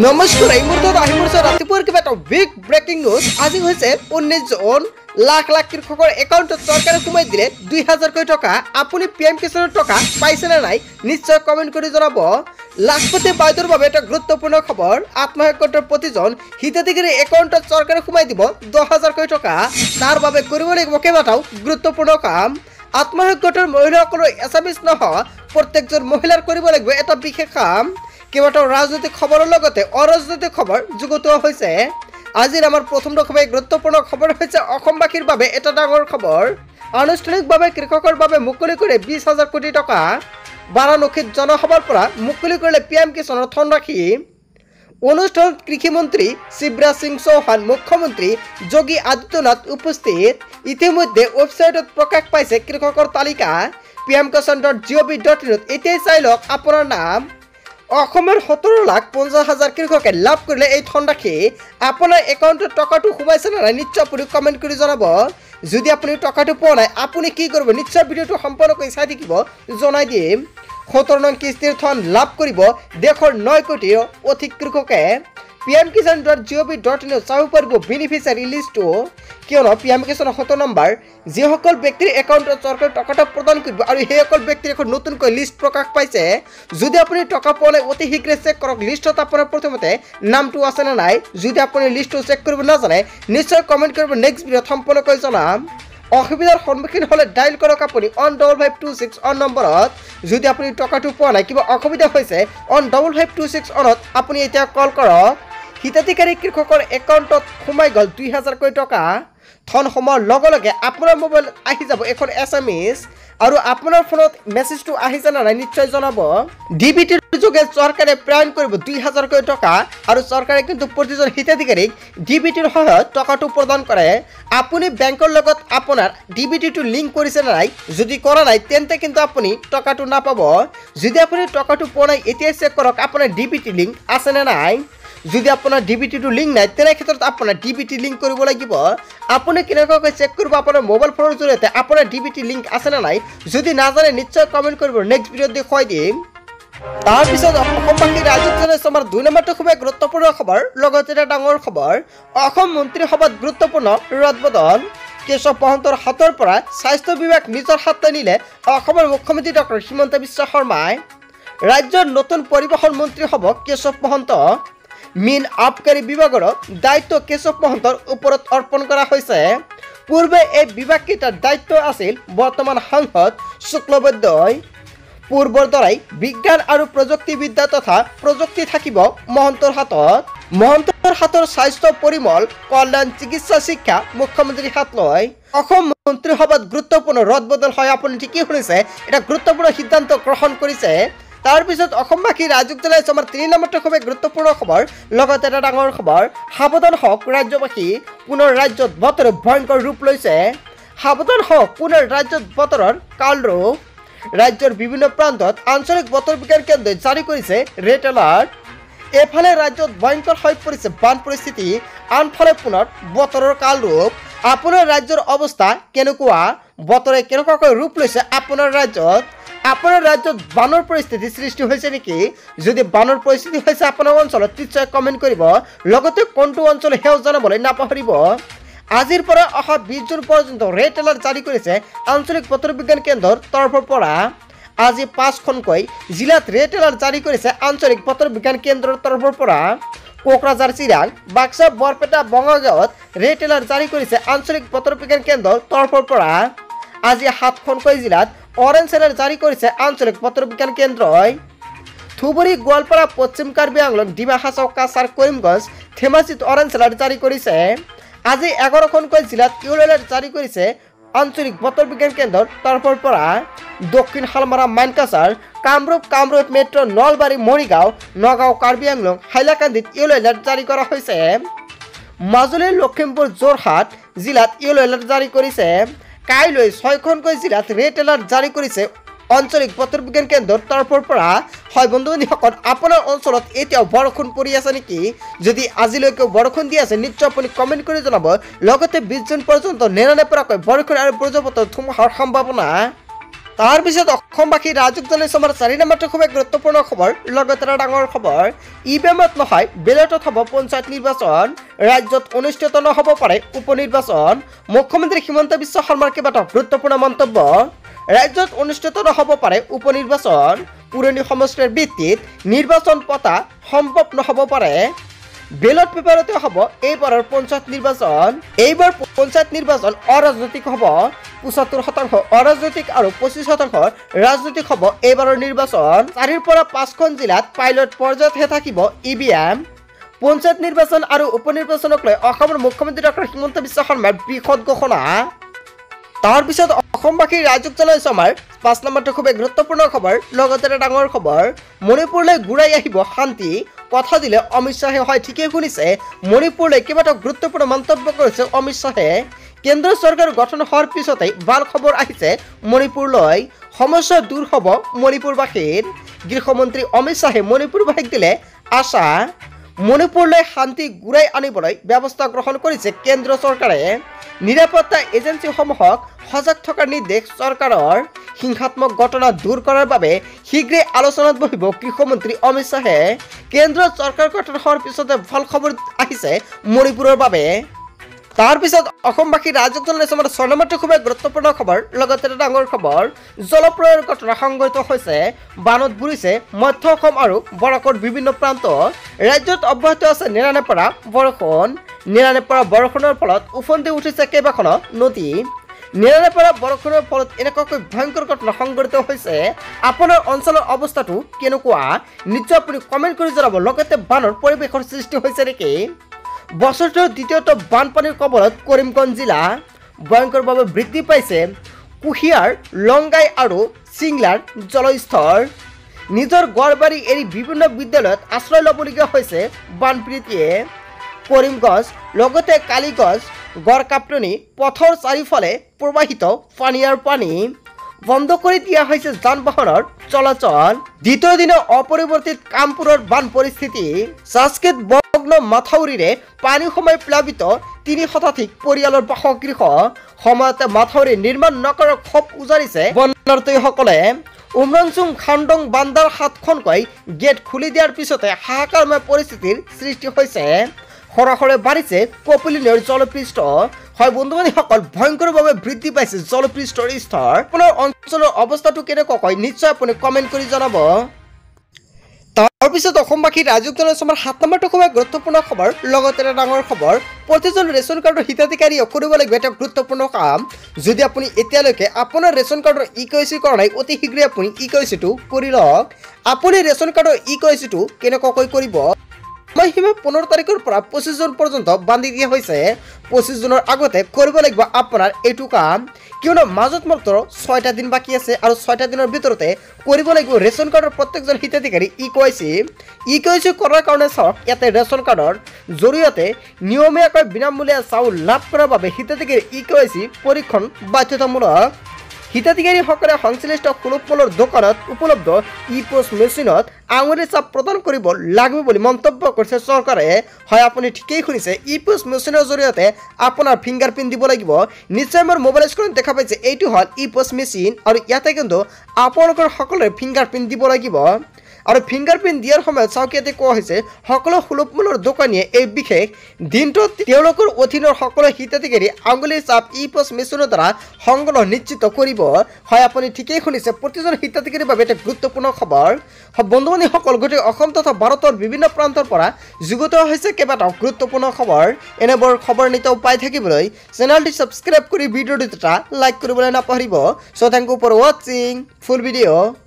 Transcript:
নমস্কাৰ এই মুহূৰ্তত আহি পৰিছে ৰাতিপুৱাৰ কিবা এটা বিগ ব্ৰেকিং নিউজ। আজি হৈছে 19 জুন। লাখ লাখ কৃষকৰ একাউণ্টত চৰকাৰে সোমাই দিলে 2000 কোটি টকা। আপুনি পিএম কিষাণৰ টকা পাইছে নে নাই নিশ্চয় কমেণ্ট কৰি জনাব। লাখপতি বাইদেউৰ বাবে এটা গুৰুত্বপূৰ্ণ খবৰ। আত্মসহায়ক গোটৰ প্ৰতিজন হিতাধিকাৰীৰ একাউণ্টত চৰকাৰে সোমাই দিব 10000 কোটি টকা। তাৰ বাবে কৰিব লাগিব কেইবাটাও গুৰুত্বপূৰ্ণ কাম। আত্মসহায়ক গোটৰ মহিলাসকলৰ এছামিছ নোহোৱা প্ৰত্যেকজন মহিলাৰ কৰিব লাগিব এটা বিশেষ কাম। কেইবাটাও ৰাজনৈতিক খবৰৰ লগতে অৰাজনৈতিক খবৰ যুগুতোৱা হৈছে। আজিৰ আমাৰ প্ৰথম খুবেই গুৰুত্বপূৰ্ণ খবৰ হৈছে অসমবাসীৰ বাবে এটা ডাঙৰ খবৰ। আনুষ্ঠানিকভাৱে কৃষকৰ বাবে মুকলি কৰে 20000 কোটি টকা। বাৰাণসীত জনসভাৰ পৰা মুকলি কৰিলে পিএম কিষাণৰ ধনৰাশি। অনুষ্ঠানত কৃষিমন্ত্ৰী শিৱৰাজ সিং চৌহান, মুখ্যমন্ত্ৰী যোগী আদিত্যনাথ উপস্থিত। ইতিমধ্যে ৱেবছাইটত প্ৰকাশ পাইছে কৃষকৰ তালিকা। pmkisan.gov.in এতিয়াই চাই লওক আপোনাৰ নাম। অসমৰ 17,50,000 কৃষকে লাভ কৰিলে এই ধনৰাশি। আপোনাৰ একাউণ্টত টকাটো সোমাইছে নে নাই নিশ্চয় আপুনি কমেণ্ট কৰি জনাব। যদি আপুনি টকাটো পোৱা নাই আপুনি কি কৰিব নিশ্চয় ভিডিঅ'টো সম্পূৰ্ণকৈ চাই থাকিব, জনাই দিম। 17 নং কিস্তিৰ ধন লাভ কৰিব দেশৰ 9 কোটিৰ অধিক কৃষকে। pmkisan.gov.in চাব পাৰিব বেনিফিচিয়াৰী লিষ্টটো, কিয়নো পিএম কিষাণৰ 17 নম্বৰ যিসকল ব্যক্তিৰ একাউণ্টত চৰকাৰে টকাটো প্ৰদান কৰিব আৰু সেইসকল ব্যক্তিৰ এখন নতুনকৈ লিষ্ট প্ৰকাশ পাইছে। যদি আপুনি টকা পোৱা নাই অতি শীঘ্ৰে চেক কৰক লিষ্টত আপোনাৰ প্ৰথমতে নামটো আছে নে নাই। যদি আপুনি লিষ্টটো চেক কৰিব নাজানে নিশ্চয় কমেণ্ট কৰিব, নেক্সট ভিডিঅ'ত সম্পূৰ্ণকৈ জনাম। অসুবিধাৰ সন্মুখীন হ'লে ডাইল কৰক আপুনি 15526 অন নম্বৰত। যদি আপুনি টকাটো পোৱা নাই কিবা অসুবিধা হৈছে 15526 অনত আপুনি এতিয়া কল কৰক। হিতাধিকাৰী কৃষকৰ একাউণ্টত সোমাই গ'ল 2000 কোটি টকা। ধন সোমোৱাৰ লগে লগে আপোনাৰ মোবাইলত আহি যাব এখন SMS আৰু আপোনাৰ ফোনত মেছেজটো আহিছে নে নাই নিশ্চয় জনাব। ডিবিটিৰ যোগে চৰকাৰে প্ৰেৰণ কৰিব 2000 কোটি টকা আৰু চৰকাৰে কিন্তু প্ৰতিজন হিতাধিকাৰীক ডিবিটিৰ সহায়ত টকাটো প্ৰদান কৰে। আপুনি বেংকৰ লগত আপোনাৰ ডিবিটিটো লিংক কৰিছে নে নাই, যদি কৰা নাই তেন্তে কিন্তু আপুনি টকাটো নাপাব। যদি আপুনি টকাটো পোৱা নাই এতিয়াই চেক কৰক আপোনাৰ ডিবিটি লিংক আছে নে নাই। যদি আপোনাৰ ডিবিটিটো লিংক নাই তেনে ক্ষেত্ৰত আপোনাৰ ডিবিটি লিংক কৰিব লাগিব। আপুনি কেনেকুৱাকৈ চেক কৰিব আপোনাৰ মোবাইল ফোনৰ জৰিয়তে আপোনাৰ ডিবিটি লিংক আছে নে নাই, যদি নাজানে নিশ্চয় কমেণ্ট কৰিব, নেক্সট ভিডিঅ'ত দেখুৱাই দিম। তাৰপিছত অসমবাসী ৰাজ্যত জনাইছোঁ আমাৰ 2 নম্বৰটো খুবেই গুৰুত্বপূৰ্ণ খবৰ, লগতে এটা ডাঙৰ খবৰ। অসম মন্ত্ৰীসভাত গুৰুত্বপূৰ্ণ ৰদবদল। কেশৱ মহন্তৰ হাতৰ পৰা স্বাস্থ্য বিভাগ নিজৰ হাতত নিলে অসমৰ মুখ্যমন্ত্ৰী ডক্টৰ হিমন্ত বিশ্ব শৰ্মাই। ৰাজ্যৰ নতুন পৰিবহণ মন্ত্ৰী হ'ব কেশৱ মহন্ত। মীন আবকাৰী বিভাগৰ দায়িত্ব কেশৱ মহন্তৰ ওপৰত অৰ্পণ কৰা হৈছে। পূৰ্বে এই বিভাগকেইটাৰ দায়িত্ব আছিল বৰ্তমান সাংসদ শুক্লবৈদ্যই। পূৰ্বৰ দৰাই বিজ্ঞান আৰু প্ৰযুক্তিবিদ্যা তথা প্ৰযুক্তি থাকিব মহন্তৰ হাতত। মহন্তৰ হাতৰ স্বাস্থ্য পৰিমল কল্যাণ চিকিৎসা শিক্ষা মুখ্যমন্ত্ৰীৰ হাত লয়। অসম মন্ত্ৰীসভাত গুৰুত্বপূৰ্ণ ৰদবদল হয়, আপুনি ঠিকেই শুনিছে, এটা গুৰুত্বপূৰ্ণ সিদ্ধান্ত গ্ৰহণ কৰিছে। তাৰপিছত অসমবাসী ৰাজ্যক জনাইছোঁ আমাৰ 3 নম্বৰটো খুবেই গুৰুত্বপূৰ্ণ খবৰ, লগতে এটা ডাঙৰ খবৰ। সাৱধান হওক ৰাজ্যবাসী, পুনৰ ৰাজ্যত বতৰে ভয়ংকৰ ৰূপ লৈছে। সাৱধান হওক পুনৰ ৰাজ্যত বতৰৰ কালৰূপ। ৰাজ্যৰ বিভিন্ন প্ৰান্তত আঞ্চলিক বতৰ বিজ্ঞান কেন্দ্ৰই জাৰি কৰিছে ৰেড এলাৰ্ট। এফালে ৰাজ্যত ভয়ংকৰ হৈ পৰিছে বান পৰিস্থিতি, আনফালে পুনৰ বতৰৰ কালৰূপ। আপোনাৰ ৰাজ্যৰ অৱস্থা কেনেকুৱা, বতৰে কেনেকুৱাকৈ ৰূপ লৈছে আপোনাৰ ৰাজ্যত। আপোনাৰ ৰাজ্যত বানৰ পৰিস্থিতি সৃষ্টি হৈছে নেকি? যদি বানৰ পৰিস্থিতি হৈছে আপোনাৰ অঞ্চলত নিশ্চয় কমেণ্ট কৰিব, লগতে কোনটো অঞ্চল সেয়াও জনাবলৈ নাপাহৰিব। আজিৰ পৰা অহা 20 জুন পৰ্যন্ত ৰেড এলাৰ্ট জাৰি কৰিছে আঞ্চলিক বতৰ বিজ্ঞান কেন্দ্ৰৰ তৰফৰ পৰা। আজি 5খনকৈ জিলাত ৰেড এলাৰ্ট জাৰি কৰিছে আঞ্চলিক বতৰ বিজ্ঞান কেন্দ্ৰৰ তৰফৰ পৰা। কোকৰাঝাৰ, চিৰাং, বাক্সা, বৰপেটা, বঙাইগাঁৱত ৰেড এলাৰ্ট জাৰি কৰিছে আঞ্চলিক বতৰ বিজ্ঞান কেন্দ্ৰৰ তৰফৰ পৰা। আজি 7খনকৈ জিলাত অৰেঞ্জ এলাৰ্ট জাৰি কৰিছে আঞ্চলিক বতৰ বিজ্ঞান কেন্দ্ৰই। ধুবুৰী, গোৱালপাৰা, পশ্চিম কাৰ্বি আংলং, ডিমা হাছাও, কাছাৰ, কৰিমগঞ্জ, ধেমাজিত অৰেঞ্জ এলাৰ্ট জাৰি কৰিছে। আজি 11খনকৈ জিলাত ইয়েলো এলাৰ্ট জাৰি কৰিছে আঞ্চলিক বতৰ বিজ্ঞান কেন্দ্ৰৰ তৰফৰ পৰা। দক্ষিণ শালমাৰা, মানকাছাৰ, কামৰূপ মেট্ৰ, নলবাৰী, মৰিগাঁও, নগাঁও, কাৰ্বি আংলং, হাইলাকান্দিত ইয়েলো এলাৰ্ট জাৰি কৰা হৈছে। মাজুলী, লখিমপুৰ, যোৰহাট জিলাত ইয়েলো এলাৰ্ট জাৰি কৰিছে। কাইলৈ 6খনকৈ জিলাত ৰেড এলাৰ্ট জাৰি কৰিছে আঞ্চলিক বতৰ বিজ্ঞান কেন্দ্ৰৰ তৰফৰ পৰা। হয় বন্ধু বান্ধৱীসকল, আপোনাৰ অঞ্চলত এতিয়াও বৰষুণ পৰি আছে নেকি? যদি আজিলৈকে বৰষুণ দি আছে নিশ্চয় আপুনি কমেণ্ট কৰি জনাব। লগতে 20 জুন পৰ্যন্ত নেৰানেপেৰাকৈ বৰষুণ আৰু বজ্ৰপাতৰ ধুমুহাৰ সম্ভাৱনা। তাৰ পিছত অসমবাসী ৰাজুক জনাইছে আমাৰ 4 নম্বৰটো খুব গুৰুত্বপূৰ্ণ খবৰ লগতে ডাঙৰ খবৰ ইভিএমত নহয় বেলটত হ'ব পঞ্চায়ত নিৰ্বাচন ৰাজ্যত অনুষ্ঠিত নহ'ব পাৰে উপ নিৰ্বাচন মুখ্যমন্ত্ৰী হিমন্ত বিশ্ব শৰ্মাৰ কেইবাটাও গুৰুত্বপূৰ্ণ মন্তব্য ৰাজ্যত অনুষ্ঠিত নহ'ব পাৰে উপ নিৰ্বাচন পুৰণি সমষ্টিৰ ভিত্তিত নিৰ্বাচন পতা সম্ভৱ নহ'ব পাৰে বেলট পেপাৰতে হ'ব এইবাৰৰ পঞ্চায়ত নিৰ্বাচন এইবাৰ পঞ্চায়ত নিৰ্বাচন অৰাজনৈতিক হ'ব ৭৫% অৰাজনৈতিক আৰু ২৫% ৰাজনৈতিক হ'ব এইবাৰৰ নিৰ্বাচন ৪ৰ পৰা ৫খন জিলাত পাইলট পৰ্যায়তহে থাকিব ইভিএম পঞ্চায়ত নিৰ্বাচন আৰু উপ নিৰ্বাচনক লৈ অসমৰ মুখ্যমন্ত্ৰী ডক্টৰ হিমন্ত বিশ্ব শৰ্মাৰ বৃহৎ ঘোষণা তাৰ পিছত অসমবাসী ৰাজুক জনাইছে আমাৰ ৫ নম্বৰটো খুব গুৰুত্বপূৰ্ণ খবৰ লগতে ডাঙৰ খবৰ মণিপুৰলৈ ঘূৰাই আহিব শান্তি কথা দিলে অমিত শ্বাহে হয় ঠিকেই শুনিছে মণিপুৰলৈ কেইবাটাও গুৰুত্বপূৰ্ণ মন্তব্য কৰিছে অমিত শ্বাহে কেন্দ্ৰ চৰকাৰ গঠন হোৱাৰ পিছতে ভাল খবৰ আহিছে মণিপুৰলৈ সমস্যা দূৰ হ'ব মণিপুৰবাসীৰ গৃহমন্ত্ৰী অমিত শ্বাহে মণিপুৰবাসীক দিলে আশা মণিপুৰলৈ শান্তি ঘূৰাই আনিবলৈ ব্যৱস্থা গ্ৰহণ কৰিছে কেন্দ্ৰ চৰকাৰে নিৰাপত্তা এজেন্সিসমূহক সজাগ থকাৰ নিৰ্দেশ চৰকাৰৰ হিংসাত্মক ঘটনা দূৰ কৰাৰ বাবে শীঘ্ৰে আলোচনাত বহিব গৃহমন্ত্ৰী অমিত শ্বাহে কেন্দ্ৰ চৰকাৰ গঠন হোৱাৰ পিছতে ভাল খবৰ আহিছে মণিপুৰৰ বাবে তাৰ পিছত অসমবাসী ৰাজুক জনাইছে আমাৰ ৬ নম্বৰটো খুব গুৰুত্বপূৰ্ণ খবৰ লগতে ডাঙৰ খবৰ জলপ্ৰলয়ৰ ঘটনা সংঘটিত হৈছে বানত বুৰিছে মধ্য অসম আৰু বৰাকৰ বিভিন্ন প্ৰান্ত ৰাজ্যত অব্যাহত আছে নিৰানেপৰা বৰষুণ নিৰানেপৰা বৰষুণৰ ফলত উফন্দি উঠিছে কেইবাখনো নদী নিৰানেপৰা বৰষুণৰ ফলত এনেকুৱাকৈ ভয়ংকৰ ঘটনা সংঘটিত হৈছে আপোনাৰ অঞ্চলৰ অৱস্থাটো কেনেকুৱা নিশ্চয় আপুনি কমেণ্ট কৰি জনাব লগতে বানৰ পৰিৱেশৰ সৃষ্টি হৈছে নেকি বছৰটোৰ দ্বিতীয়টো বানপানীৰ কবলত কৰিমগঞ্জ জিলা ভয়ংকৰভাৱে বৃদ্ধি পাইছে কুহিয়াৰ লংগাই আৰু চিংলাৰ জলস্তৰ নিজৰ ঘৰবাৰী এৰি বিভিন্ন বিদ্যালয়ত আশ্ৰয় ল'বলগীয়া হৈছে বানপীড়িতে কৰিমগঞ্জ লগতে কালীগঞ্জ গড়কাপ্টনি পথৰ চাৰিওফালে প্ৰবাহিত পানীৰ পানী বন্ধ কৰি দিয়া হৈছে যান বাহনৰ চলাচল দ্বিতীয় দিনা অপৰিৱৰ্তিত কামপুৰৰ বান পৰিস্থিতি সাস্কেত বগ্ন মাথাউৰিৰে পানী সোমাই প্লাবিত ৩ শতাধিক পৰিয়ালৰ বাসগৃহ সময়তে মাথাউৰি নিৰ্মাণ নকৰাৰ ক্ষোভ উজাৰিছে বনাৰ্থীসকলে উমৰাংচুং খাণ্ডং বান্দাৰ ৭খনকৈ গেট খুলি দিয়াৰ পিছতে হাহাকাৰময় পৰিস্থিতিৰ সৃষ্টি হৈছে খৰাখৰে বাঢ়িছে কপিলী নৈৰ জলপৃষ্ঠ হয় বন্ধুবান্ধৱীসকল ভয়ংকৰভাৱে বৃদ্ধি পাইছে জলপৃষ্ঠৰ স্তৰ আপোনাৰ অঞ্চলৰ অৱস্থাটো কেনেকুৱা নিশ্চয় আপুনি কমেণ্ট কৰি জনাব তাৰপিছত অসমবাসী ৰাজুক জনাইছে আমাৰ ৭ নম্বৰটো খুব গুৰুত্বপূৰ্ণ খবৰ লগতে ডাঙৰ খবৰ প্ৰতিজন ৰেচন কাৰ্ডৰ হিতাধিকাৰীয়ে কৰিব লাগিব এটা গুৰুত্বপূৰ্ণ কাম যদি আপুনি এতিয়ালৈকে আপোনাৰ ৰেচন কাৰ্ডৰ ই-KYC কৰা নাই অতি শীঘ্ৰে আপুনি ই-KYCটো কৰি লওক আপুনি ৰেচন কাৰ্ডৰ ই-KYCটো কেনেকুৱাকৈ কৰিব সময়সীমা 15 তাৰিখৰ পৰা 25 জুন পৰ্যন্ত বান্ধি দিয়া হৈছে 25 জুনৰ আগতে কৰিব লাগিব আপোনাৰ এইটো কাম কিয়নো মাজত মাত্ৰ 6টা দিন বাকী আছে আৰু 6টা দিনৰ ভিতৰতে কৰিব লাগিব ৰেচন কাৰ্ডৰ প্ৰত্যেকজন হিতাধিকাৰী ই-KYC কৰাৰ কাৰণে চাওক ইয়াতে ৰেচন কাৰ্ডৰ জৰিয়তে নিয়মীয়াকৈ বিনামূলীয়া চাউল লাভ কৰাৰ বাবে হিতাধিকাৰী ই-KYC পৰীক্ষণ বাধ্যতামূলক হিতাধিকাৰীসকলে সংশ্লিষ্ট সুলভ মূল্যৰ দোকানত উপলব্ধ ই-পোষ্ট মেচিনত আঙুলিৰ ছাপ প্ৰদান কৰিব লাগিব বুলি মন্তব্য কৰিছে চৰকাৰে হয় আপুনি ঠিকেই শুনিছে ই-পোষ্ট মেচিনৰ জৰিয়তে আপোনাৰ ফিংগাৰপ্ৰিণ্ট দিব লাগিব নিশ্চয় মোৰ মোবাইল স্ক্ৰীনত দেখা পাইছে এইটো হ'ল ই-পোষ্ট মেচিন আৰু ইয়াতে কিন্তু আপোনালোকৰ সকলোৰে ফিংগাৰপ্ৰিণ্ট দিব লাগিব আৰু ফিংগাৰপ্ৰিণ্ট দিয়াৰ সময়ত চাউকিয়াতে কোৱা হৈছে সকলো সুলভ মূল্যৰ দোকানীয়ে এই বিশেষ দিনটোত তেওঁলোকৰ অধীনৰ সকলো হিতাধিকাৰী আঙুলিৰ ছাপ ই-পোষ্ট মেচিনৰ দ্বাৰা সংগ্ৰহ নিশ্চিত কৰিব হয় আপুনি ঠিকেই শুনিছে প্ৰতিজন হিতাধিকাৰীৰ বাবে এটা গুৰুত্বপূৰ্ণ খবৰ বন্ধুবান্ধৱীসকল গোটেই অসম তথা ভাৰতৰ বিভিন্ন প্ৰান্তৰ পৰা যুগুত হৈছে কেইবাটাও গুৰুত্বপূৰ্ণ খবৰ এনেবোৰ খবৰ নিতৌ পাই থাকিবলৈ চেনেলটি ছাবস্ক্ৰাইব কৰি ভিডিঅ'টো এটা লাইক কৰিবলৈ নাপাহৰিব সো থ্যাংক ইউ ফৰ ৱাচিং ফুল ভিডিঅ'